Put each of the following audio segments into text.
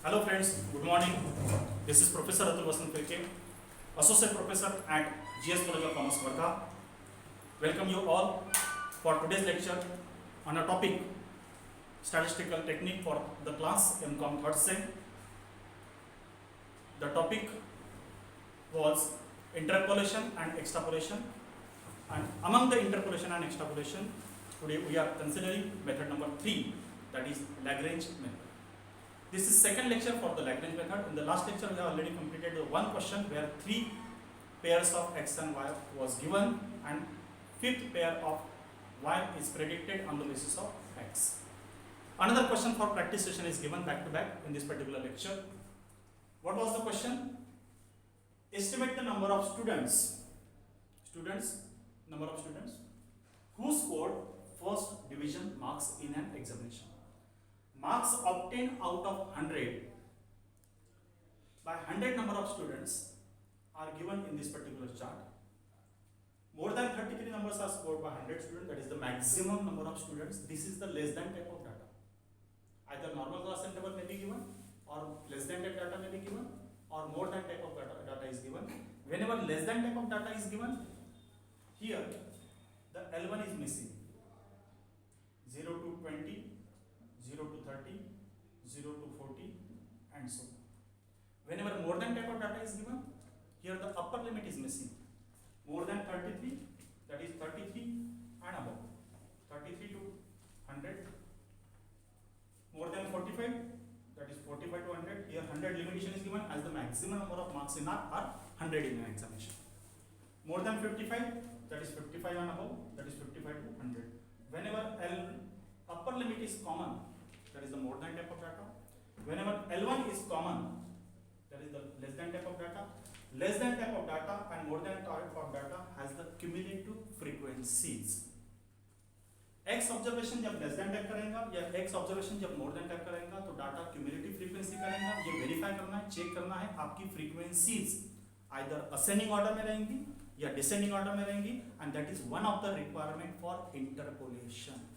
Hello friends, good morning. This is Professor Atul Vasant Firke, Associate Professor at GS College of Commerce, Wardha. Welcome you all for today's lecture on a topic statistical technique for the class MCOM third sem. The topic was interpolation and extrapolation, and among the interpolation and extrapolation, today we are considering method number 3, that is Lagrange method. This is second lecture for the Lagrange method. In the last lecture, we have already completed the one question where 3 pairs of x and y was given, and 5th pair of y is predicted on the basis of x. Another question for practice session is given back to back in this particular lecture. What was the question? Estimate the number of students who scored first division marks in an examination. Marks obtained out of 100 by 100 number of students are given in this particular chart. More than 33 numbers are scored by 100 students, that is the maximum number of students. This is the less than type of data. Either normal class interval may be given, or less than type data may be given, or more than type of data is given. Whenever less than type of data is given, here the L1 is missing. 0 to 20, 0 to 30, 0 to 40, and so on. Whenever more than type of data is given, here the upper limit is missing. More than 33, that is 33 and above. 33 to 100. More than 45, that is 45 to 100. Here 100 limitation is given as the maximum number of marks in are 100 in an examination. More than 55, that is 55 and above, that is 55 to 100. Whenever upper limit is common, that is the more than type of data. Whenever L1 is common, that is the less than type of data. Less than type of data and more than type of data has the cumulative frequencies. X observation जब less than type करेगा या X observation जब मोर than type करेगा तो data cumulative frequency करेगा. ये verify करना है, चेक करना है आपकी फ्रीक्वेंसीज आइदर असेंडिंग ऑर्डर में रहेंगी या डिसेंडिंग ऑर्डर में रहेंगी, and that is one of the requirement for interpolation.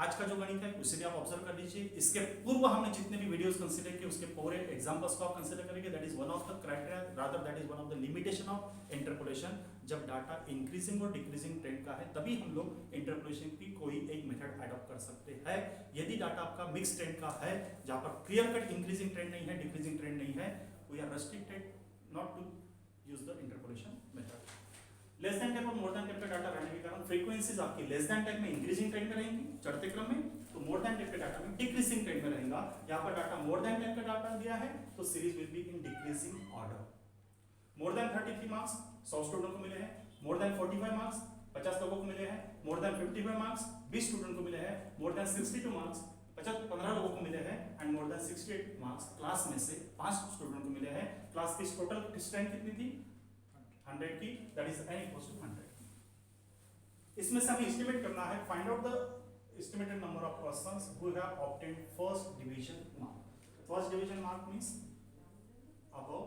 आज का जो गणित है उसे भी आप ऑब्जर्व कर लीजिए. इसके पूर्व हमने जितने भी वीडियोस कंसीडर किए उसके पूरे एग्जांपल्स को आप कंसीडर करेंगे. That is one of the criteria, rather that is one of the limitation of interpolation. जब डाटा इंक्रीजिंग और डिक्रीजिंग ट्रेंड का है तभी हम लोग इंटरपोलेशन की कोई एक मेथड अडॉप्ट कर सकते हैं. यदि डाटा आपका मिक्स ट्रेंड का है जहां पर क्लियर कट इंक्रीजिंग ट्रेंड नहीं है, डिक्रीजिंग ट्रेंड नहीं है, we are restricted not to use the interpolation method. Less than type और मोर देन टाइप का डाटा रहने के कारण फ्रीक्वेंसीज आपकी लेस देन टाइप में इंक्रीजिंग ट्रेंड में रहेंगी चढ़ते क्रम में, तो मोर देन टाइप के डाटा में डिक्रीजिंग ट्रेंड में रहेगा. यहाँ पर डाटा मोर देन टाइप का डाटा दिया है तो series will be in decreasing order. More than 33 marks 100 student को मिले हैं. मोर देन 45 मार्क्स 50 लोगों को मिले हैं. मोर देन 55 मार्क्स 20 स्टूडेंट को मिले हैं. मोर देन 62 मार्क्स 15 लोगों को मिले हैं. And more than 68 marks class में से 5 स्टूडेंट को मिले हैं. क्लास की टोटल स्ट्रेंथ कितनी थी? 100 की, that is n equals to 100. इसमें से हमें एस्टिमेट करना है, find out the estimated number of persons who have obtained first division mark. First division mark means above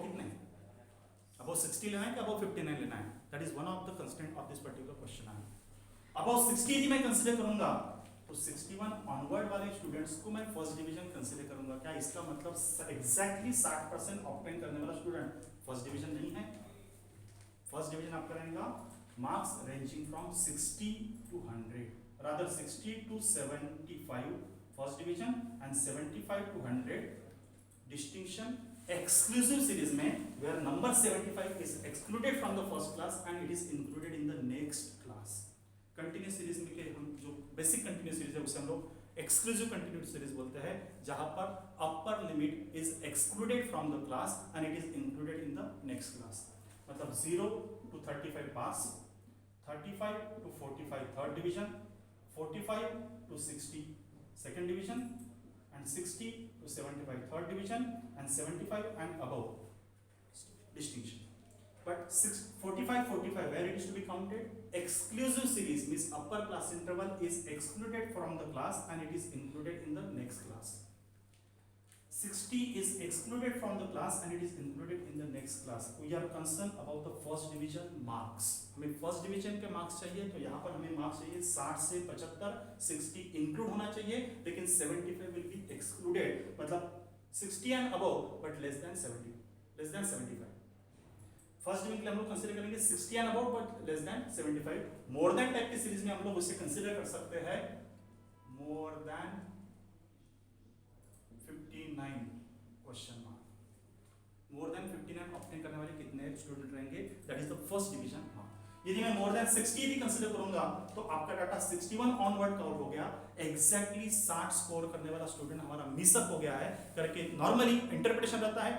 कितने? अबव 60 लेना है कि अबव 59 लेना है? That is one of the constraint of this particular question. Above 60 यदि मैं consider करूंगा तो 61 ऑनवर्ड वाले स्टूडेंट्स को मैं फर्स्ट डिवीजन कंसीडर करूंगा. क्या इसका मतलब एग्जैक्टली 60% ऑब्टेन करने वाला स्टूडेंट फर्स्ट डिवीजन नहीं है? फर्स्ट डिवीजन आप करेंगे marks ranging from 60 to 100, rather 60 to 75 first division and 75 to 100 distinction. Exclusive series में where number 75 is excluded from the first class and it is included in the next class. Continuous series में के हम जो basic continuous series है उसे हम लोग exclusive continuous series बोलते हैं, जहां पर upper limit is excluded from the class and it is included in the next class. मतलब 0 to 35 pass, 35 to 45 third division, 45 to 60 second division, and 60 to 75 third division, and 75 and above distinction. But 45 where it is to be counted? Exclusive series means upper class interval is excluded from the class and it is included in the next class. 60 is excluded from the class and it is included in the next class. We are concerned about the first division marks. हमें first division के marks चाहिए, तो यहाँ पर हमें marks चाहिए 60 से 75, 60 include होना चाहिए, लेकिन 75 विल बी एक्सक्लूडेड, मतलब 60 and above but less than 70, less than 75. First division के लिए हम लोग कंसीडर करेंगे 60 and above but less than 75. More than type की सीरीज में हम लोग उसे कंसीडर कर सकते हैं more than 59 question mark. More than 59 obtain करने वाले कितने स्टूडेंट रहेंगे, that is the first division mark. यदि मैं मोर देन 60 भी कंसीडर करूंगा तो आपका डाटा 61 ऑनवर्ड काउंट हो गया. एग्जैक्टली 60 स्कोर करने वाला स्टूडेंट हमारा मिसअप हो गया है करके नॉर्मली इंटरप्रिटेशन रहता है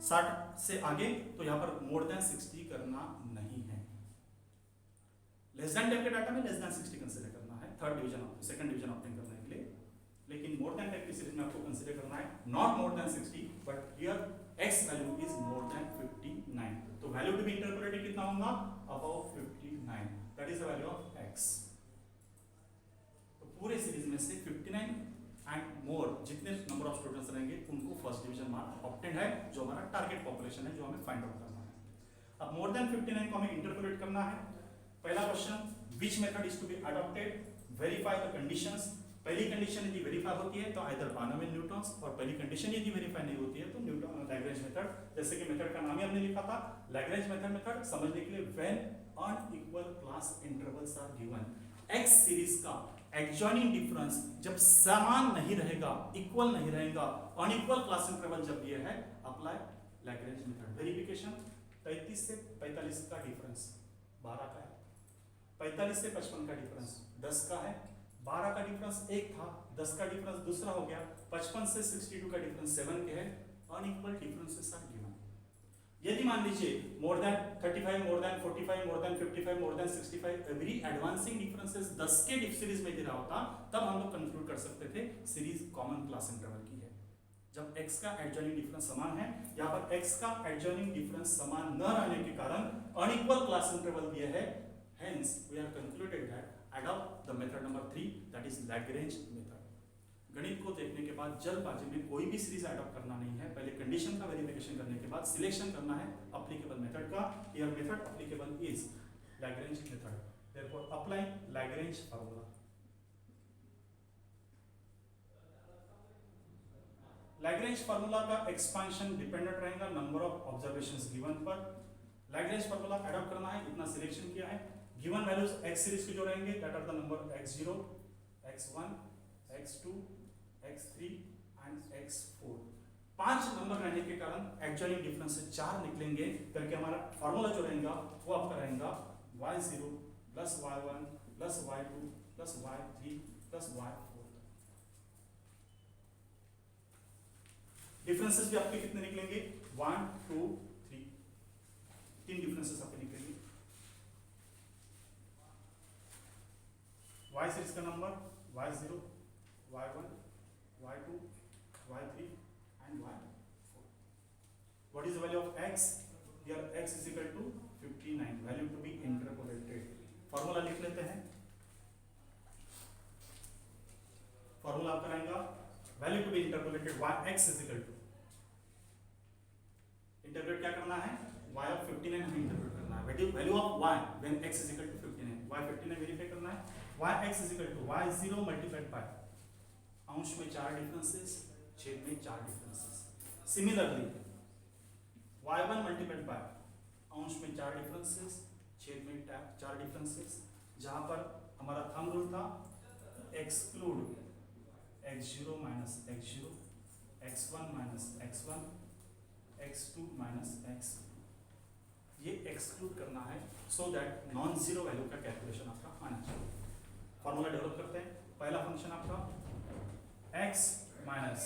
60 से आगे, तो यहाँ पर मोर देन 60 करना नहीं है. लेस देन टाइप के डाटा में लेस देन 60 कंसीडर करना है third division second division obtain करने के लिए, लेकिन मोर देन टाइप की सीरीज में आपको कंसीडर करना है not more than 60 but here x value is more than 59. तो वैल्यू टू बी इंटरपोलेटेड कितना होगा, above 59, that is the value of x. तो पूरे सीरीज में से 59 एंड मोर जितने नंबर ऑफ स्टूडेंट्स रहेंगे उनको फर्स्ट डिवीजन मार्क ऑब्टेन है, जो हमारा टारगेट पॉपुलेशन है, जो हमें फाइंड आउट करना है. अब मोर देन 59 को हमें इंटरपोलेट करना है. पहला question, which method is to be adopted, verify the conditions. पहली कंडीशन यदि वेरीफाई होती है तो आइदर बायनोमियल न्यूटन्स, और पहली कंडीशन यदि वेरीफाई नहीं होती है तो न्यूटन लैग्रेंज मेथड. जैसे कि मेथड का नाम ही हमने लिखा था लैग्रेंज मेथड समझने के लिए when unequal class intervals are given. X series का एडजॉइनिंग डिफरेंस जब समान नहीं रहेगा, इक्वल नहीं रहेगा, अनइक्वल क्लास इंटरवल जब ये है, अप्लाई लैग्रेंज मेथड. वेरिफिकेशन 33 से 45 का डिफरेंस 12 का है, 45 से 55 का डिफरेंस 10 का है, 12 का डिफरेंस 1 था, 10 का डिफरेंस दूसरा हो गया, 55 से 62 का डिफरेंस 7 के है. Unequal differences are given. यदि मान लीजिए more than 35, more than 45, more than 55, more than 65, every advancing differences 10 के सीरीज में दे रहा होता, तब हम लोग कंक्लूड कर सकते थे सीरीज कॉमन क्लास इंटरवल की है. जब x का एडजॉइनिंग डिफरेंस समान है, यहाँ पर x का एडजॉइनिंग डिफरेंस समान न रहने के कारण अनइक्वल क्लास इंटरवल दिया है. Hence, we are concluded that adopt the method number 3, that is Lagrange method. गणित को देखने के बाद जल्दबाजी में कोई भी सीरीज अडॉप्ट करना नहीं है. पहले कंडीशन का वेरिफिकेशन करने के बाद सिलेक्शन करना है अप्लीकेबल मेथड का. Here method applicable is Lagrange method. Therefore, apply Lagrange formula. Lagrange formula का एक्सपांशन डिपेंडेंट रहेगा नंबर ऑफ ऑब्जर्वेशंस गिवन पर. Lagrange formula अडॉप्ट करना है, इतना सिलेक्शन किया है. गिवन वैल्यूज x सीरीज के जो रहेंगे that are the number x0, x1, x2, x3 and x4. 5 number रहने के कारण एडजॉइनिंग डिफरेंस से 4 निकलेंगे करके हमारा फार्मूला जो रहेगा वो आपका रहेगा y0 plus y1 plus y2 plus y3 plus y4. Differences भी आपके कितने निकलेंगे, 1 2 3, 3 डिफरेंसेस आपके निकलेंगे. y सीरीज का number y0, y1, y2, y3 and y4. What is the value of x? Here x is equal to 59. Value to be interpolated. Formula लिख लेते हैं. फॉर्मूला आपका रहेगा value to be interpolated y x is equal to, interpret क्या करना है, y of 59 हमें interpret करना है. Value of y when x is equal to 59, y 59 verify करना है. y x is equal to y0 multiplied by अंश में 4 डिफरेंसेस, छेद में 4 differences. Similarly y1 multiplied by अंश में 4 डिफरेंसेस, छेद में 4 डिफरेंसेस. जहां पर हमारा थंब रूल था exclude x0 minus x0, x1 minus x1, x2 minus x2. ये एक्सक्लूड करना है so that non zero value का कैलकुलेशन आपका आना चाहिए. फॉर्मूला डेवलप करते हैं. पहला फंक्शन आपका x माइनस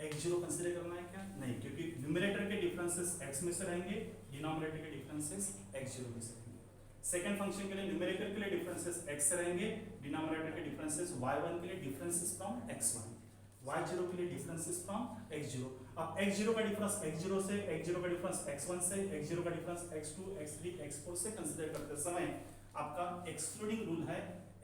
x0 कंसीडर करना है क्या, नहीं, क्योंकि न्यूमरेटर के डिफरेंसेस x में से रहेंगे, डिनोमिनेटर के डिफरेंसेस x0 में से रहेंगे. सेकंड फंक्शन के लिए न्यूमरेटर के लिए डिफरेंसेस x से रहेंगे, डिनोमिनेटर के डिफरेंसेस y1 के लिए डिफरेंसेस फ्रॉम x1, y0 के लिए डिफरेंसेस फ्रॉम x0. अब x0 का डिफरेंस x0 से, x0 का डिफरेंस x1 से, x0 का डिफरेंस x2, x3, x4 से कंसीडर करते समय आपका एक्सक्लूडिंग रूल है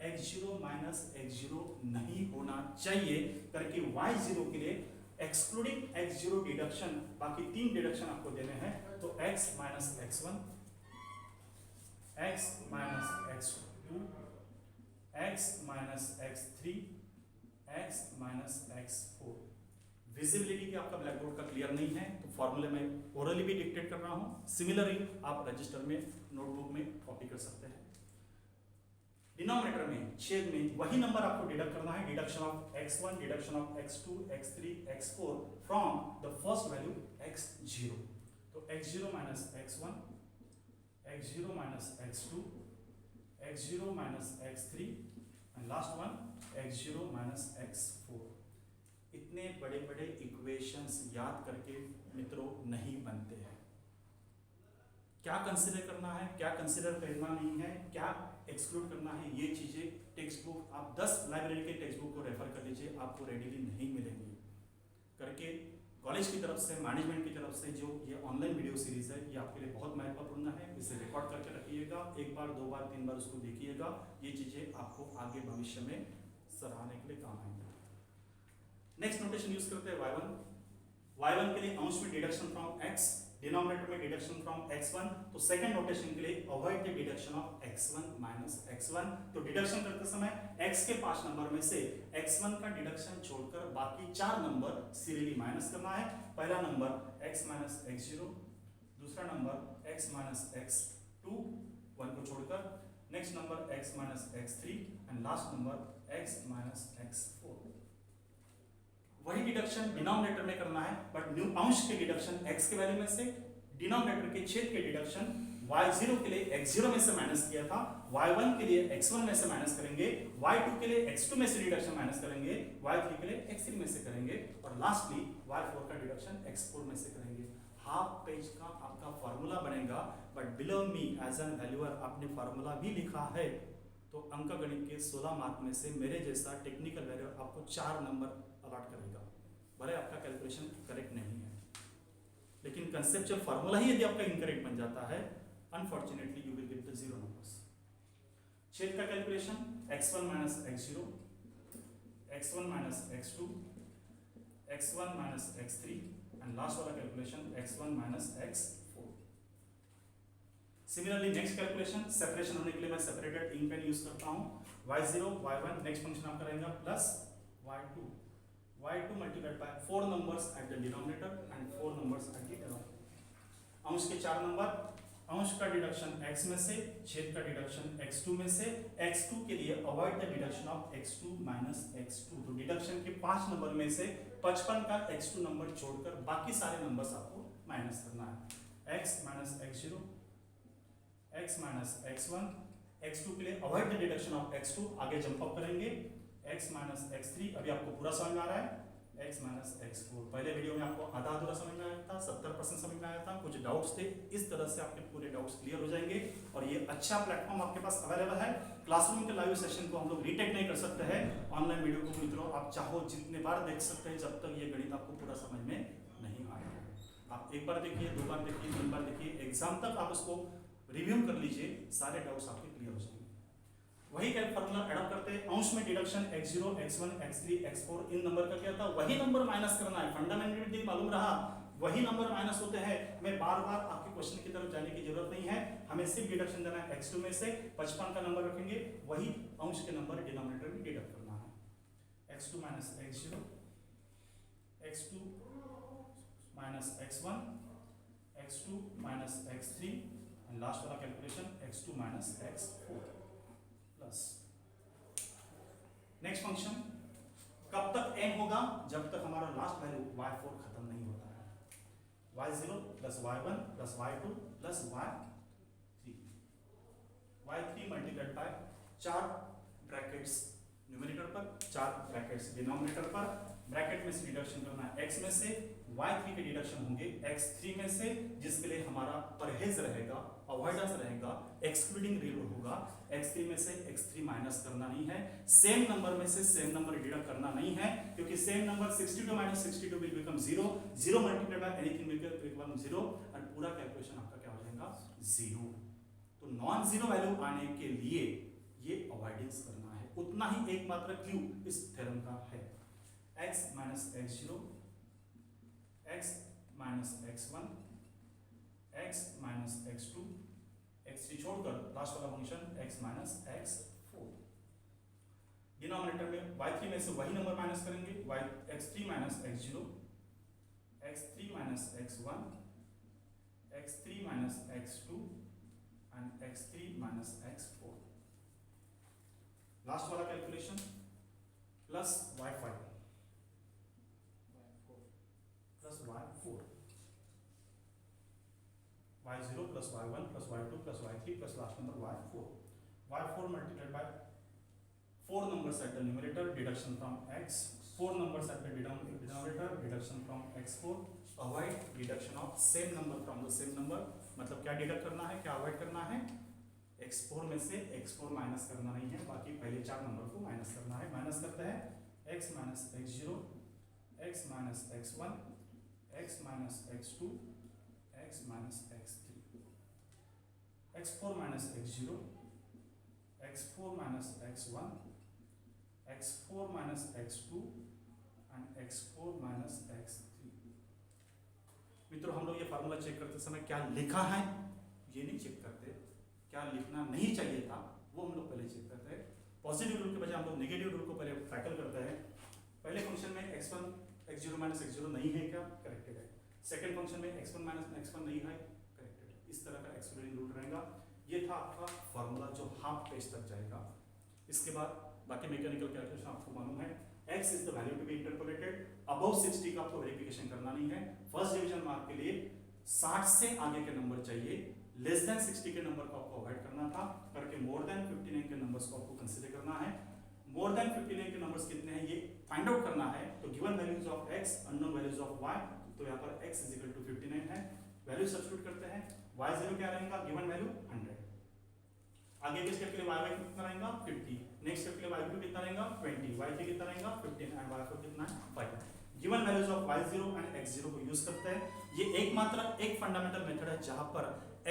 x0 माइनस x0 नहीं होना चाहिए करके y0 के लिए एक्सक्लूडिंग x0 डिडक्शन, बाकी 3 डिडक्शन आपको देने हैं, तो x minus x1, x minus x2, x minus x3, x minus x4। Visibility की आपका ब्लैक बोर्ड का क्लियर नहीं है तो फॉर्मूले में ओरली भी डिक्टेट कर रहा हूं, सिमिलरली आप रजिस्टर में नोटबुक में कॉपी कर सकते हैं। डिनोमिनेटर में, छेद में वही नंबर आपको डिडक्ट करना है, deduction of x1, deduction of x2, x3, x4 from the first value x0। तो x0 minus x1, x0 minus x2, x0 minus x3 and last one x0 minus x4। इतने बड़े बड़े इक्वेशंस याद करके मित्रों नहीं बनते हैं। क्या कंसीडर करना है, क्या कंसीडर करना नहीं है, क्या एक्सक्लूड करना है, ये चीजें टेक्स्ट बुक, आप 10 लाइब्रेरी के टेक्स्ट बुक को रेफर कर लीजिए, आपको रेडीली नहीं मिलेंगी। करके कॉलेज की तरफ से, मैनेजमेंट की तरफ से जो ये ऑनलाइन वीडियो सीरीज है, ये आपके लिए बहुत महत्वपूर्ण है। इसे रिकॉर्ड करके रखिएगा, एक बार, 2 बार, 3 बार उसको देखिएगा। ये चीजें आपको आगे भविष्य में सराहने के लिए काम आएंगे। नेक्स्ट नोटेशन यूज करते हैं y1। y1 के लिए अंश में डिडक्शन फ्रॉम x, डिनोमिनेटर में डिडक्शन फ्रॉम x1। तो सेकंड नोटेशन के लिए avoid the deduction of x1 minus x1। तो डिडक्शन करते समय x के 5 नंबर में से x1 का डिडक्शन छोड़कर बाकी 4 नंबर सीरियली माइनस करना है। पहला नंबर x माइनस x0, दूसरा नंबर x माइनस x2 1 को छोड़कर, next number x minus x3 and last number x minus x4। वही डिडक्शन डिनोमिनेटर में करना है, बट न्यू अंश के डिडक्शन x के वैल्यू में से, डिनोमिनेटर के छेद के डिडक्शन y0 के लिए x0 में से माइनस किया था, y1 के लिए x1 में से माइनस करेंगे, y2 के लिए x2 में से डिडक्शन माइनस करेंगे, y3 के लिए x3 में से करेंगे और लास्टली y4 का डिडक्शन x4 में से करेंगे। हाफ पेज का आपका फॉर्मूला बनेगा, but below me as an valuer आपने फॉर्मूला भी लिखा है तो अंकगणित के 16 मार्क में से मेरे जैसा टेक्निकल वैल्यूअर आपको 4 नंबर अलॉट करेगा, भले आपका कैलकुलेशन करेक्ट नहीं है, लेकिन कंसेप्चुअल फार्मूला ही यदि आपका इनकरेक्ट बन जाता है, unfortunately you will get the 0 numbers. छेद का calculation x1 minus x0, x1 minus x2, x1 minus x3 and last वाला calculation x1 minus x4। Similarly next calculation, separation होने के लिए मैं सेपरेटेड इंक पेन यूज करता हूं, y0 y1, नेक्स्ट फंक्शन आपका रहेगा plus y2 multiplied by 4 numbers at the denominator and 4 numbers at the denominator। अंश के 4 नंबर, अंश का डिडक्शन x में से, छेद का डिडक्शन x2 में से, x2 के लिए avoid the deduction of x2 minus x2। तो डिडक्शन के 5 नंबर में से 55 का x2 नंबर छोड़कर बाकी सारे नंबर्स आपको माइनस करना है। x minus x0, x minus x1, x2 के लिए avoid the deduction of x2, आगे जंप अप करेंगे, x माइनस x3, अभी आपको पूरा समझ में आ रहा है, x माइनस x4। पहले वीडियो में आपको आधा अधूरा समझ में आया था, 70% समझ में आया था, कुछ डाउट्स थे, इस तरह से आपके पूरे डाउट्स क्लियर हो जाएंगे और ये अच्छा प्लेटफॉर्म आपके पास अवेलेबल है। क्लासरूम के लाइव सेशन को हम लोग रीटेक नहीं कर सकते हैं, ऑनलाइन वीडियो को मित्रों आप चाहो जितने बार देख सकते हैं जब तक ये गणित आपको पूरा समझ में नहीं आया। आप एक बार देखिए, 2 बार देखिए, 3 बार देखिए, एग्जाम तक आप उसको रिव्यू कर लीजिए, सारे डाउट्स आपके क्लियर हो जाएंगे। वही फॉर्मूला एडॉप्ट करते हैं, अंश में deduction x0, x1, x3, x4, इन नंबर का क्या था, वही नंबर माइनस करना है। फंडामेंटली मालूम रहा, वही नंबर माइनस होते हैं। मैं बार बार आपके क्वेश्चन की तरफ जाने की जरूरत नहीं है, हमें सिर्फ डिडक्शन देना है। x2 में से 55 का नंबर रखेंगे, वही अंश के नंबर डिनोमिनेटर में डिडक्ट करना है। x2 minus x0, x2 minus x1, x2 minus x3 and last वाला calculation x2 minus x4 plus next function. कब तक n होगा, जब तक हमारा लास्ट वैल्यू y4 खत्म नहीं होता है। y0 plus y1 plus y2 plus y3, y3 multiplied by 4 brackets numerator पर, 4 ब्रैकेट्स डिनोमिनेटर पर। ब्रैकेट में से डिडक्शन करना है x में से, y3 के डिडक्शन होंगे x3 में से, जिसके लिए हमारा परहेज रहेगा, अवॉइडेंस रहेगा, एक्सक्लूडिंग रूल होगा। x3 में से x3 माइनस करना नहीं है, सेम नंबर में से सेम नंबर डिडक्ट करना नहीं है, क्योंकि same number 62 minus 62 will become 0, 0 multiplied by anything will become 0 और पूरा कैलकुलेशन आपका क्या हो जाएगा 0। तो नॉन जीरो वैल्यू आने के लिए ये अवॉइडेंस करना है, उतना ही एकमात्र क्लू इस थ्योरम का है। x minus x0 x minus x1, x minus x2, x3 छोड़कर लास्ट वाला function x minus x4। Denominator में y3 में से वही नंबर माइनस करेंगे, x3 minus x0, x3 minus x1, x3 minus x2 and x3 minus x4। Last वाला calculation plus y5 plus y4, y0 plus y1 plus y2 plus y3 plus last number y4, y4 multiplied by 4 numbers at the numerator, deduction from x, 4 numbers at the denominator, deduction from x4, avoid deduction of same number from the same number। मतलब क्या deduct करना है, क्या avoid करना है, x4 में से x4 minus करना नहीं है, बाकी पहले 4 नंबर को माइनस करना है। माइनस करते हैं x minus x0, x minus x1, x minus x2, x minus x3, x4 minus x0, x4 minus x1, x4 minus x2 and x4 minus x3। मित्रों, हम लोग ये फार्मूला चेक करते समय क्या लिखा है ये नहीं चेक करते, क्या लिखना नहीं चाहिए था वो हम लोग पहले चेक करते हैं। पॉजिटिव रूल के बजाय हम लोग नेगेटिव रूल को पहले टैकल करते हैं। पहले फंक्शन में x1 x0 माइनस x0 नहीं है क्या, करेक्टेड है। सेकंड फंक्शन में x1 माइनस x1 नहीं है, करेक्टेड है। इस तरह का एक्सक्लूडिंग रूल रहेगा। ये था आपका फार्मूला जो हाफ पेज तक जाएगा। इसके बाद बाकी मैकेनिकल कैलकुलेशन आपको मालूम है। x is the value to be interpolated, above 60 का आपको वेरिफिकेशन करना नहीं है। फर्स्ट डिवीजन मार्क के लिए 60 से आगे के नंबर चाहिए, लेस देन 60 के नंबर को आपको अवॉइड करना था, करके मोर देन 59 के नंबर्स को आपको कंसीडर करना है। मोर देन 59 के नंबर्स कितने हैं ये फाइंड आउट करना है। तो given values of x, unknown values of y, तो यहाँ पर x इज इक्वल टू 59 है। वैल्यू सब्स्टिट्यूट करते हैं, y0 क्या रहेगा, गिवन वैल्यू 100। आगे के स्टेप के लिए y1 कितना रहेगा 50, नेक्स्ट स्टेप के लिए y2 कितना रहेगा 20, y3 कितना रहेगा 15 एंड y4 कितना है 5। Given values of y0 and x0 को यूज करते हैं। ये एकमात्र एक फंडामेंटल मेथड है जहां पर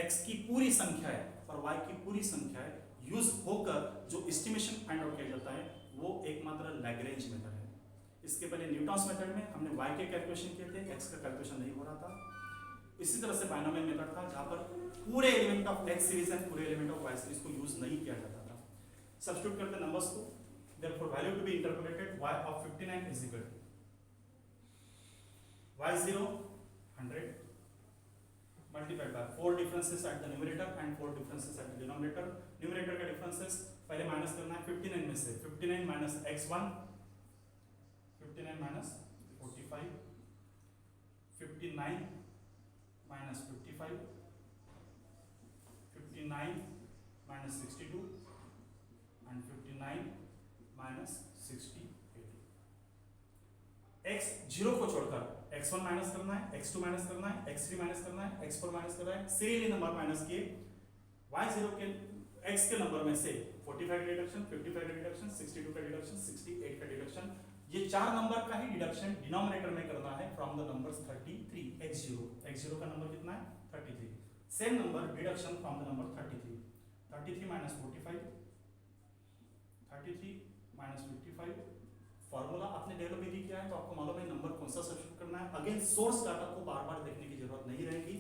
x की पूरी संख्या है और y की पूरी संख्या है यूज होकर जो एस्टिमेशन फाइंड आउट किया जाता है वो एकमात्र लैग्रेंज मेथड है। इसके पहले न्यूटन्स मेथड में हमने y के कैलकुलेशन किए थे, x का कैलकुलेशन नहीं हो रहा था। इसी तरह से बाइनोमियल मेथड था जहां पर पूरे element of x series and पूरे एलिमेंट ऑफ y सीरीज को यूज नहीं किया जाता था। सब्स्टिट्यूट करते नंबर्स को, therefore value to be interpolated y of 59 is equal to y0 100 multiplied by 4 differences at the numerator and 4 differences at the denominator। Numerator का differences पहले minus करना है 59 में से, 59 minus x1, 59 minus 45, 59 minus 55, 59 minus 62 and 59 minus 68। x0 को छोड़कर x1 minus करना है, x2 माइनस करना है, x3 माइनस करना है, x4 माइनस करना है, सीरियली नंबर माइनस किए। y0 के x के नंबर में से 45 का डिडक्शन, 55 का डिडक्शन, 62 का डिडक्शन, 68 का डिडक्शन, ये 4 नंबर का ही डिडक्शन डिनोमिनेटर में करना है फ्रॉम द नंबर्स 33 x0 का नंबर कितना है 33। Same number deduction from the number 33, 33 minus 45, 33 minus 55। Formula आपने डेवलप भी किया है तो आपको मालूम है नंबर कौन सा सब्स्टिट्यूट करना है। अगेन सोर्स डाटा को बार बार देखने की जरूरत नहीं रहेगी।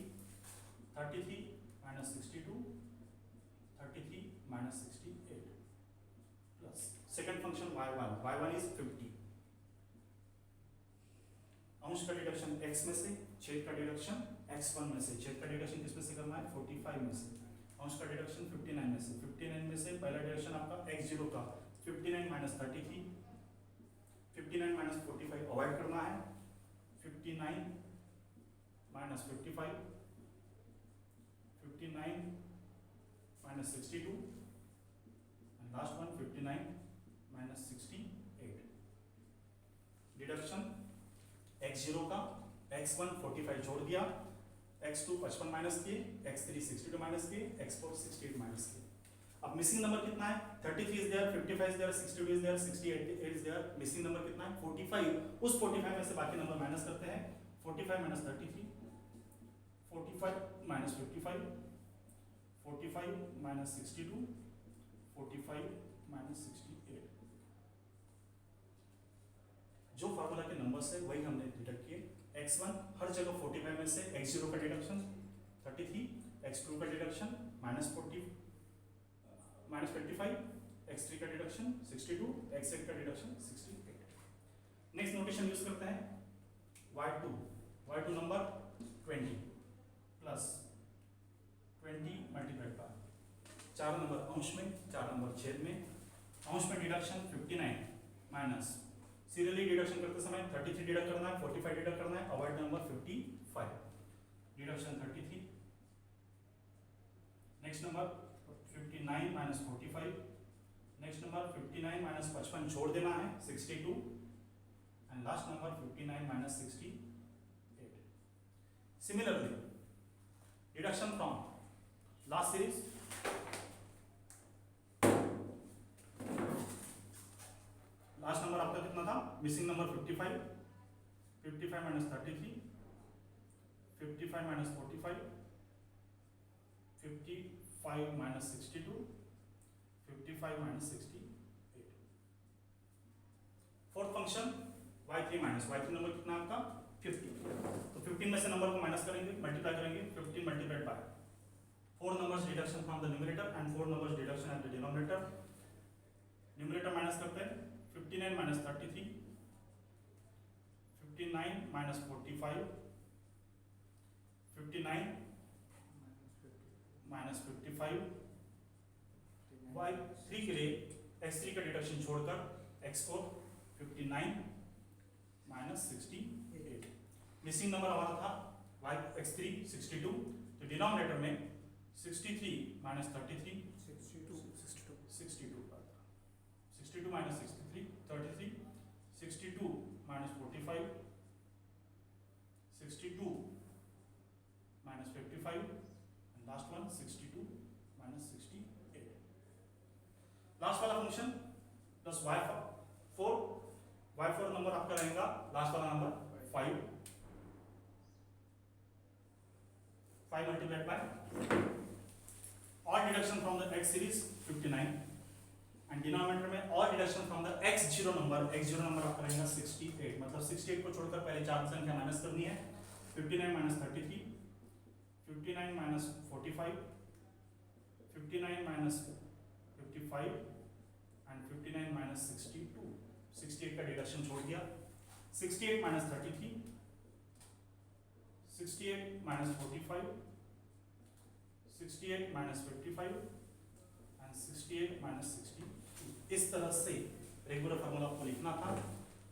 33 minus 62, 33 minus 68 plus second function y1 is 50। अंश का डिडक्शन x में से, छेद का डिडक्शन x1 में से। छेद का डिडक्शन किस में से करना है 45 में से। अंश का डिडक्शन 59 में से। 59 में से पहला डिडक्शन आपका x0 का 59 माइनस 33, 59 माइनस 45 अवॉइड करना है। 59 minus 55, 59 minus 62 and last one 59 minus 68। Deduction x0 का x1 45 जोड़ दिया, x2 55 माइनस किए, x3 62 माइनस किए, x4 68 माइनस किए। अब मिसिंग नंबर कितना है 33 is there, 55 is there, 62 is there, 68 is there. Missing number कितना है 45। उस 45 में से बाकी नंबर माइनस करते हैं। 45 माइनस 33, 45 माइनस 55, 45 माइनस 62, 45 माइनस 68। जो फार्मूला के नंबर्स है वही हमने डिडक्ट किए। x1 हर जगह 45 में से x0 का डिडक्शन 33, x2 का डिडक्शन -40 -25, x3 का डिडक्शन 62, x8 का डिडक्शन 68। नेक्स्ट नोटेशन यूज करते हैं y2 number 20 plus 20 multiplied bye 4 number अंश में 4 नंबर छेद में, अंश में डिडक्शन 59 माइनस सीरियली डिडक्शन करते समय 33 डिडक्ट करना है, 45 डिडक्ट करना है, avoid number 55 deduction 33। Next number 59 minus 45, next number 59 minus 55 छोड़ देना है 62, and last number 59 minus 68। Similarly deduction from last series last number आपका कितना था, missing number 55, 55 minus 33, 55 minus 45, 55 minus 62, 55 minus 68। Fourth function y3 minus y3 number कितना आपका 50, तो 15 में से नंबर को माइनस करेंगे, मल्टीप्लाई करेंगे, 15 multiplied by 4 numbers deduction from the numerator and 4 numbers deduction at the denominator. Numerator minus करते हैं 59 माइनस 33, 59 माइनस 45, 59 माइनस 55, y3 के लिए x3 का डिडक्शन छोड़कर x4 59 माइनस 68। मिसिंग नंबर हमारा था x3 62, तो डिनोमिनेटर में 63 minus 33 62 minus 63 33, 62 minus 45, 62 minus 55, and last one 62 minus 68। Last वाला फंक्शन प्लस y4 नंबर आपका रहेगा लास्ट वाला नंबर 5 मल्टीप्लाइड बाय और deduction from the x series 59 and denominator में और deduction from the x0 number आपका रहेगा 68, मतलब 68 को छोड़कर पहले चार संख्या माइनस करनी है। 59 minus 33, 59 minus 45, 59 minus 55 and 59 minus 62, 68 का डिडक्शन छोड़ दिया। 68 minus 33, 68 minus 45, 68 minus 55 and 68 minus 62। इस तरह से रेगुलर फार्मूला आपको लिखना था।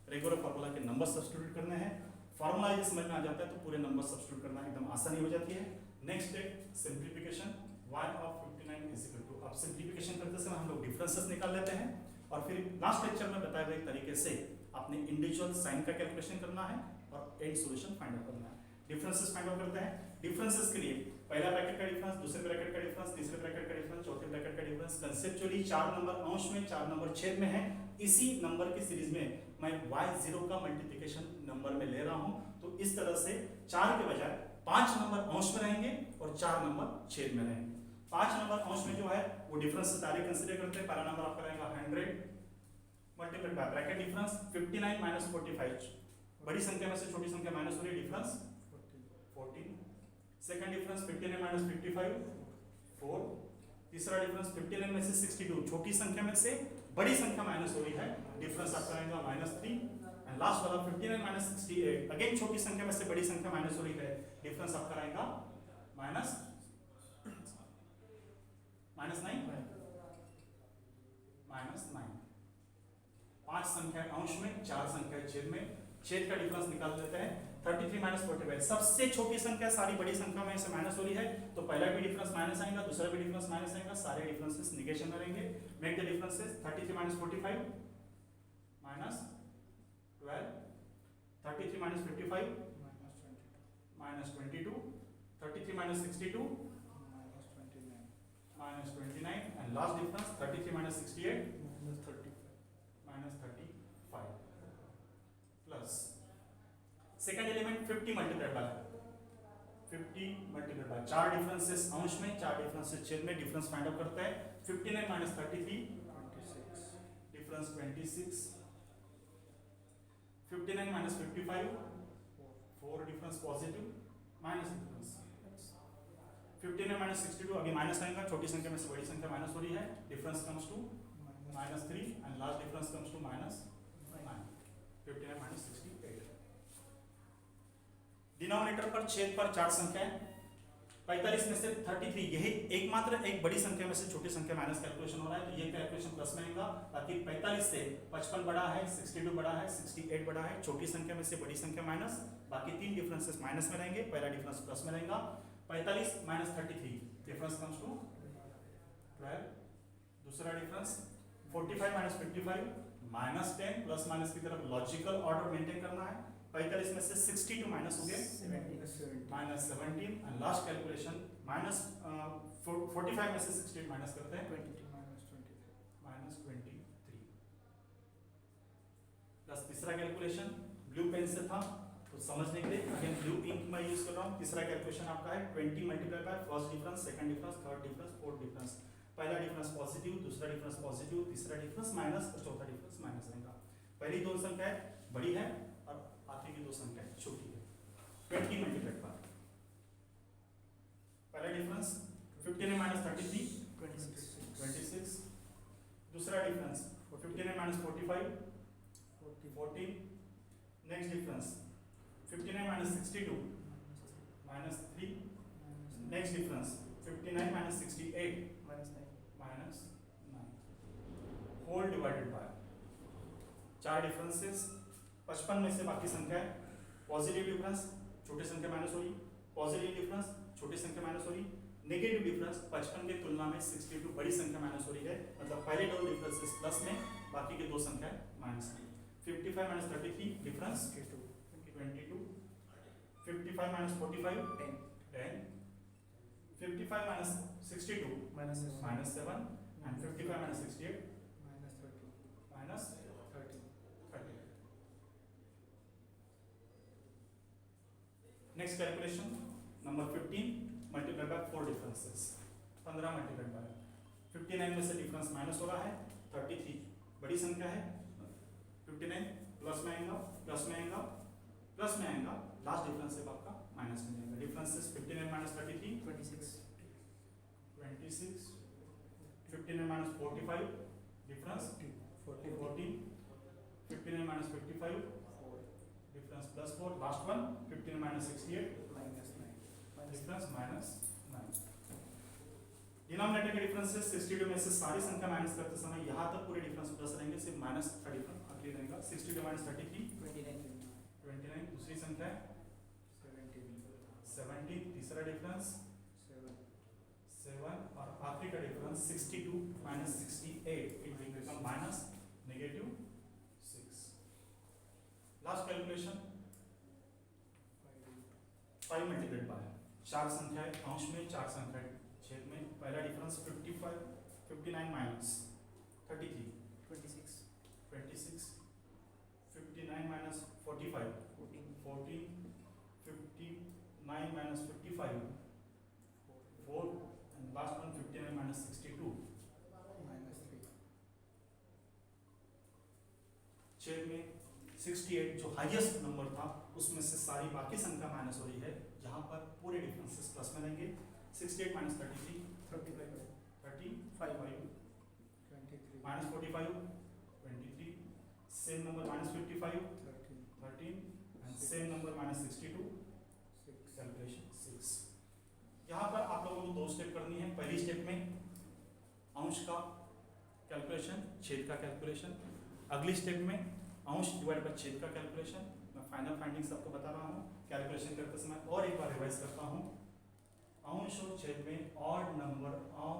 रेगुलर फार्मूला के नंबर सब्स्टिट्यूट करने हैं। फार्मूला ये समझ में आ जाता है तो पूरे नंबर सब्स्टिट्यूट करना एकदम आसानी हो जाती है। Next step simplification, y of 59 is equal to, अब सिंप्लीफिकेशन करते समय हम लोग डिफरेंसेस निकाल लेते हैं और फिर लास्ट लेक्चर में बताए गए तरीके से आपने इंडिविजुअल साइन का कैलकुलेशन करना है और एंड सॉल्यूशन फाइंड आउट करना है। डिफरेंसेस फाइंड आउट करते हैं। डिफरेंसेस के लिए पहला ब्रैकेट का डिफरेंस, दूसरे ब्रैकेट का डिफरेंस, तीसरे ब्रैकेट का डिफरेंस, चौथे ब्रैकेट का डिफरेंस कंसेप्चुअली 4 नंबर अंश में 4 नंबर छेद में है। इसी नंबर की सीरीज में मैं y0 का मल्टीप्लिकेशन नंबर में ले रहा हूं, तो इस तरह से 4 के बजाय 5 नंबर अंश में रहेंगे और 4 नंबर छेद में रहेंगे। 5 नंबर अंश में जो है वो डिफरेंस डायरेक्ट कंसीडर करते हैं। पहला नंबर आपका रहेगा 100 multiplied by bracket difference 59 minus 45, बड़ी संख्या में से छोटी संख्या माइनस हो रही है, डिफरेंस 14। Second difference 59 minus 55 4। तीसरा डिफरेंस 59 में से 62, छोटी संख्या में से बड़ी संख्या माइनस हो रही है, डिफरेंस आपका रहेगा -3। एंड लास्ट वाला 59 माइनस 68, अगेन छोटी संख्या में से बड़ी संख्या माइनस हो रही है, डिफरेंस आपका रहेगा -9 5 संख्या अंश में 4 संख्या छेद में, छेद का डिफरेंस निकाल देते हैं 33 माइनस 45। सबसे छोटी संख्या सारी बड़ी संख्या में से माइनस हो रही है, तो पहला भी डिफरेंस माइनस आएगा, दूसरा भी डिफरेंस माइनस आएगा, सारे डिफरेंसेस नेगेशन में रहेंगे। Make the differences 33 minus 45 minus 12, 33 minus 55 minus 22, 33 minus 62 minus 29 and last difference 33 minus 68 minus 35 plus second element 50 multiplied by 4 differences अंश में 4 डिफरेंसेस छेद में, डिफरेंस फाइंड आउट करते हैं। 59 minus 33 difference 26, 59 minus 55 4 difference positive minus difference 15 minus 62 अभी minus आएगा, छोटी संख्या में से बड़ी संख्या माइनस हो रही है, difference comes to -3 and last difference comes to -9 59 minus 68। Denominator पर छेद पर 4 संख्याएं 45 में से 33 यही एकमात्र एक बड़ी संख्या में से छोटी संख्या माइनस कैलकुलेशन हो रहा है, तो ये कैलकुलेशन प्लस में आएगा। बाकी 45 से 55 बड़ा है, 62 बड़ा है, 68 बड़ा है, छोटी संख्या में से बड़ी संख्या माइनस, बाकी 3 डिफरेंसेस माइनस में रहेंगे, पहला डिफरेंस प्लस में रहेगा। 45 माइनस 33 डिफरेंस कम्स टू 12। दूसरा difference 45 minus 55 minus 10, plus minus की तरफ लॉजिकल ऑर्डर मेंटेन करना है। 45 में से 62 माइनस हो गए minus 17 and last calculation minus 45 में से 68 माइनस करते हैं माइनस 23 प्लस तीसरा कैलकुलेशन ब्लू पेन से था तो समझने के लिए अगेन ब्लू इंक में यूज कर रहा हूँ। तीसरा कैलकुलेशन आपका है 20 multiply by first difference, second difference, third difference, fourth difference. पहला डिफरेंस पॉजिटिव, दूसरा डिफरेंस पॉजिटिव, तीसरा डिफरेंस माइनस और चौथा डिफरेंस माइनस रहेगा। पहली दो संख्याएं बड़ी है और आखिरी की दो संख्याएं छोटी है। 20 मल्टीप्लाइड बाय पहला डिफरेंस 15 माइनस 33 26। दूसरा difference 15 minus 45 14। Next difference 59 minus 62 minus 3। Next difference 59 minus 68 minus 9 whole divided by 4 differences. 55 में से बाकी संख्या है, पॉजिटिव डिफरेंस छोटी संख्या माइनस हो रही, पॉजिटिव डिफरेंस छोटी संख्या माइनस हो रही, नेगेटिव डिफरेंस 55 की तुलना में 62 बड़ी संख्या माइनस हो रही है, मतलब पहले दो डिफरेंसेस प्लस में, बाकी के दो संख्याएं माइनस में। 55 minus 33 difference 22। 55 minus 45 10। 55 minus 62 minus 7 and 55 minus 68 minus 30। Next calculation number 15 multiply by 4 differences 15 multiply by 59 में से डिफरेंस माइनस हो रहा है, 33 बड़ी संख्या है, 59 प्लस में आएगा प्लस में आएगा प्लस में आएगा, लास्ट डिफरेंस है आपका माइनस में जाएगा। Differences 59 minus 33 26 59 minus 45 difference 14 59 minus 55 difference plus 4, last one 15 minus 68 difference minus 9। Denominator के डिफरेंसेस 62 में से सारी संख्या माइनस करते समय यहाँ तक पूरे डिफरेंस प्लस रहेंगे, सिर्फ माइनस का डिफरेंस आखिरी रहेगा। 62 माइनस 33 29। दूसरी संख्या 17। तीसरा डिफरेंस 7 और आखिरी का difference 62 minus 68 it will become minus negative 6। Last calculation 5 multiplied by 4 संख्याएं अंश में 4 संख्याएं छेद में। पहला difference 59 minus 33 26 59 minus 45 14 59 minus 55 4 and last one 59 minus 62 -3। छेद में 68 जो हाईएस्ट नंबर था उसमें से सारी बाकी संख्या माइनस हो रही है, यहाँ पर पूरे डिफरेंसेस प्लस में रहेंगे। 68 minus 33 35 minus 45 23 same number minus 55 13 and same number minus 62 calculation 6। यहाँ पर आप लोगों को 2 स्टेप करनी है। पहली स्टेप में अंश का कैलकुलेशन, छेद का कैलकुलेशन। अगली स्टेप में अंश डिवाइड बाय छेद का कैलकुलेशन। मैं फाइनल फाइंडिंग्स आपको बता रहा हूँ। कैलकुलेशन करते समय और एक बार रिवाइज करता हूँ। अंश और छेद में odd number of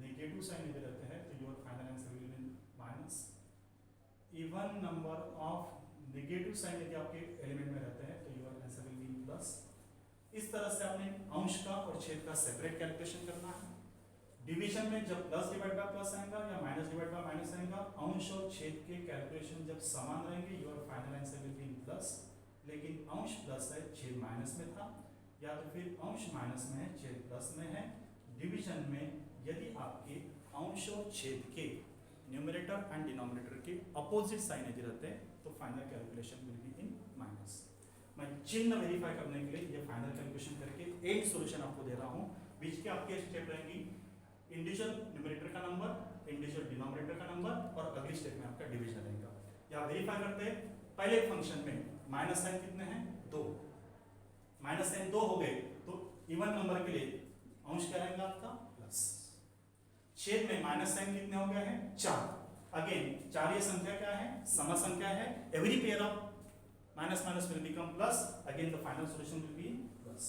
negative sign यदि रहते हैं तो your final answer will be minus. Even number of negative sign यदि आपके एलिमेंट में रहते हैं तो your answer will be plus. इस तरह से आपने अंश का और छेद का सेपरेट कैलकुलेशन करना है। डिवीजन में जब प्लस डिवाइड बाय प्लस आएगा या माइनस डिवाइड बाय माइनस आएगा, अंश और छेद के कैलकुलेशन जब समान रहेंगे your final answer will be plus. लेकिन अंश प्लस है छेद माइनस में था, या तो फिर अंश माइनस में है छेद प्लस में है। डिवीजन में यदि आपके अंश और छेद के न्यूमरेटर एंड डिनोमिनेटर के अपोजिट साइन यदि रहते हैं तो final calculation will be in minus. मैं चिन्ह वेरीफाई करने के लिए ये फाइनल कैलकुलेशन करके एंड सॉल्यूशन आपको दे रहा हूँ। बीच के आपके स्टेप रहेंगी इंडिविजुअल न्यूमरेटर का नंबर, इंडिविजुअल डिनोमिनेटर का नंबर और अगली स्टेप में आपका डिवीजन रहेगा। या वेरीफाई करते हैं पहले फंक्शन में माइनस साइन कितने हैं 2, माइनस साइन 2 हो गए तो इवन नंबर के लिए अंश क्या रहेगा आपका प्लस। छेद में माइनस साइन कितने हो गए हैं 4, अगेन 4 ये संख्या क्या है सम संख्या है, every pair of minus minus will become plus, again the final solution will be plus.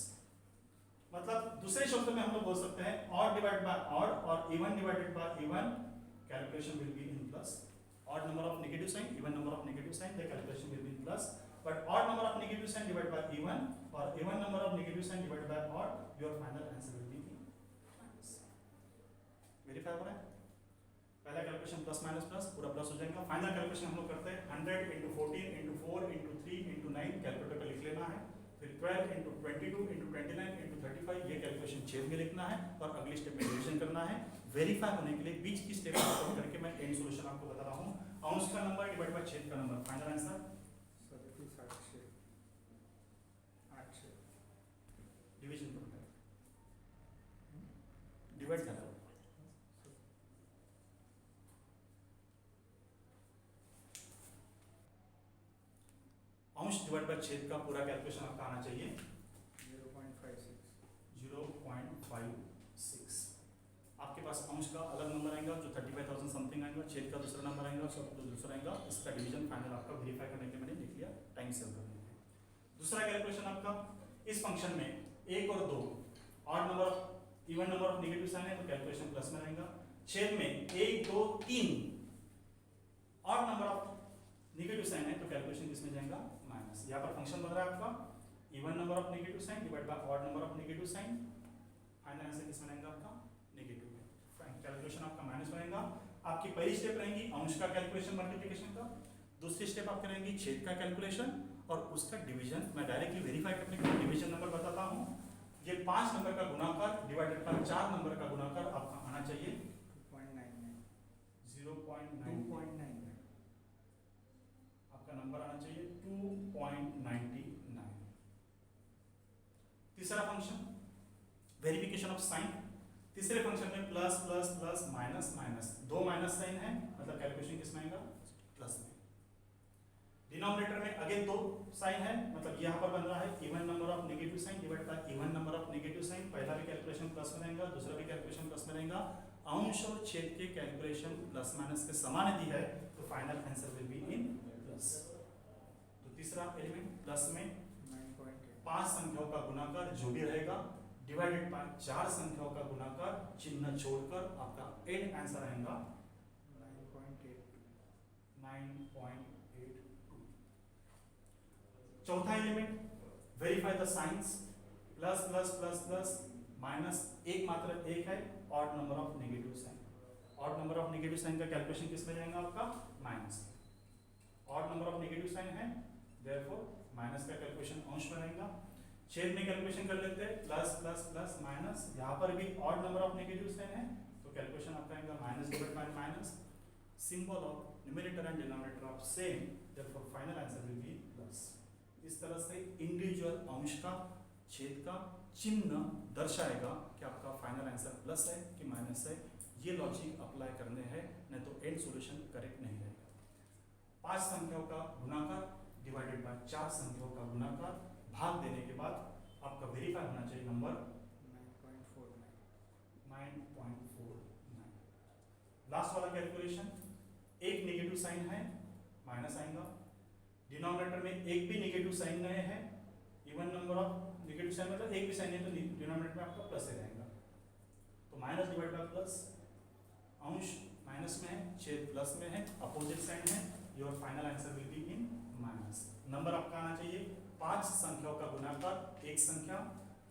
मतलब दूसरे शब्द में हम लोग बोल सकते हैं ऑड डिवाइड बाय ऑड और even divided by even calculation will be in plus. Odd number of negative sign, even number of negative sign, the calculation will be in plus. But odd number of negative sign divide by even और even number of negative sign divide by odd, your final answer will be in minus. Verify हो रहा है? पहला calculation plus minus plus पूरा plus हो जाएगा। Final calculation हम लोग करते हैं 100 into 14 into 4 into 3 into 9 calculator पे लिख लेना है, फिर 12 into 22 into 29 into 35 ये कैलकुलेशन छेद में लिखना है और अगली स्टेप में डिवीजन करना है। वेरीफाई होने के लिए बीच की स्टेप को करके मैं एंड सॉल्यूशन आपको बता रहा हूँ। अंश का नंबर डिवाइड बाय छेद का नंबर, फाइनल आंसर डिवीजन करना है, डिवाइड करना है। अंश डिवाइड बाय छेद का पूरा कैलकुलेशन आपका आना चाहिए 0.56। आपके पास अंश का अलग नंबर आएगा जो 35,000 समथिंग आएगा, छेद का दूसरा नंबर आएगा, सब दूसरा आएगा। इसका डिवीजन फाइनल आपका वेरीफाई करने के लिए मैंने लिख लिया, टाइम सेव करने के लिए। दूसरा कैलकुलेशन आपका इस फंक्शन में 1 और 2 odd number of even number of negative sign है तो कैलकुलेशन प्लस में रहेगा। छेद में 1 2 3 odd number of negative sign है तो कैलकुलेशन किसमें जाएगा माइनस। यहाँ पर फंक्शन बन रहा है आपका even number of negative sign divide by odd number of negative sign, final answer किसमें रहेगा आपका नेगेटिव में, कैलकुलेशन आपका माइनस बनेगा। आपकी पहली स्टेप रहेगी अंश का कैलकुलेशन मल्टीप्लिकेशन का, दूसरी स्टेप आपकी रहेगी छेद का कैलकुलेशन और उसका डिवीजन। मैं डायरेक्टली वेरीफाई करने के लिए डिवीजन नंबर बताता हूँ। ये 5 नंबर का गुणाकार डिवाइडेड बाय 4 नंबर का गुणाकार आपका आना चाहिए 0.99 आपका नंबर आना चाहिए 2.99। तीसरा फंक्शन वेरिफिकेशन ऑफ साइन, तीसरे फंक्शन में plus plus plus minus minus, 2 minus sign है मतलब कैलकुलेशन किसमें आएगा प्लस में। डिनोमिनेटर में अगेन 2 साइन है मतलब यहाँ पर बन रहा है even number of negative sign divide by even number of negative sign, पहला भी कैलकुलेशन प्लस में रहेगा, दूसरा भी कैलकुलेशन प्लस में रहेगा। अंश और छेद के कैलकुलेशन प्लस माइनस के समान यदि है तो final answer will be in plus. तो तीसरा एलिमेंट प्लस में 5 संख्याओं का गुणाकार जो भी रहेगा डिवाइडेड बाय 4 संख्याओं का गुणाकार, चिन्ह छोड़कर आपका एंड आंसर आएगा 9.82। चौथा element verify the signs, plus plus plus plus minus एक मात्र एक है odd number of negative sign. Odd number of negative sign का कैलकुलेशन किसमें रहेगा आपका minus. Odd number of negative sign है देयरफॉर माइनस का कैलकुलेशन अंश में रहेगा। छेद में कैलकुलेशन कर लेते हैं प्लस प्लस प्लस माइनस, यहाँ पर भी odd number of negative sign है तो कैलकुलेशन आपका आएगा minus divide by minus, symbol of numerator and denominator of same, therefore final answer will be plus. इस तरह से इंडिविजुअल अंश का छेद का चिन्ह दर्शाएगा कि आपका फाइनल आंसर प्लस है कि माइनस है। ये लॉजिक अप्लाई करने हैं, नहीं तो एंड सॉल्यूशन करेक्ट नहीं रहेगा। 5 संख्याओं का गुणाकार डिवाइडेड बाय 4 संख्याओं का गुणाकार, भाग देने के बाद आपका वेरीफाई होना चाहिए नंबर 9.49। लास्ट वाला कैलकुलेशन, एक नेगेटिव साइन है माइनस आएगा, डिनोमिनेटर में एक भी नेगेटिव साइन नहीं है, even number of negative sign मतलब एक भी साइन है तो डिनोमिनेटर में आपका प्लस ही रहेगा तो माइनस डिवाइड बाय प्लस, अंश माइनस में है छेद प्लस में है, अपोजिट साइन है, your final answer will be in minus. Number आपका आना चाहिए 5 संख्याओं का गुणाकार एक संख्या,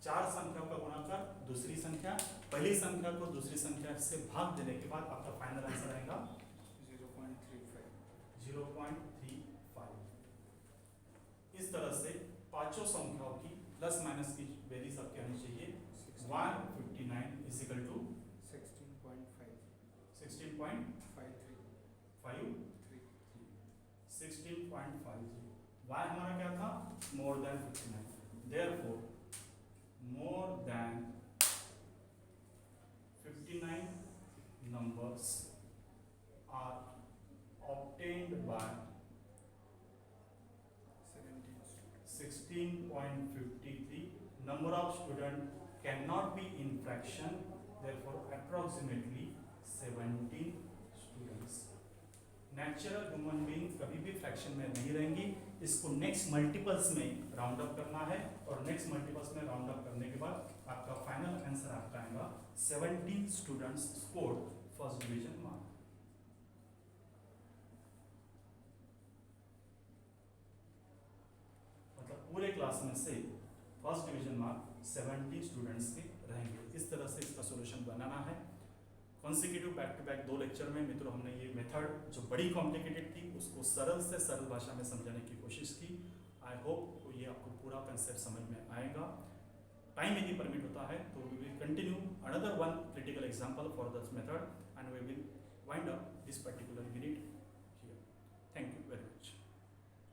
4 संख्याओं का गुणाकार दूसरी संख्या, पहली संख्या को दूसरी संख्या से भाग देने के बाद आपका फाइनल आंसर आएगा 0.35। इस तरह से पांचों संख्याओं की प्लस माइनस की वैल्यू सबके आनी चाहिए 159 इजिकल टू 16.53। y हमारा क्या था, more than 59, therefore more than 59 numbers are obtained by 16.53. Number of students cannot be in fraction, therefore approximately 17 students. Natural human being कभी भी फ्रैक्शन में नहीं रहेंगी, इसको नेक्स्ट मल्टीपल्स में राउंड अप करना है और नेक्स्ट मल्टीपल्स में राउंड अप करने के बाद आपका फाइनल आंसर आपका आएगा 17 students scored first division mark. मतलब पूरे क्लास में से फर्स्ट डिवीजन मार्क 70 स्टूडेंट्स के रहेंगे। इस तरह से इसका सॉल्यूशन बनाना है। Consecutive back to back 2 lecture में मित्रों हमने ये मेथड जो बड़ी कॉम्प्लिकेटेड थी उसको सरल से सरल भाषा में समझाने की कोशिश की। आई होप ये आपको पूरा कंसेप्ट समझ में आएगा। टाइम यदि परमिट होता है तो we will continue another one critical example for this method and we will wind up this particular unit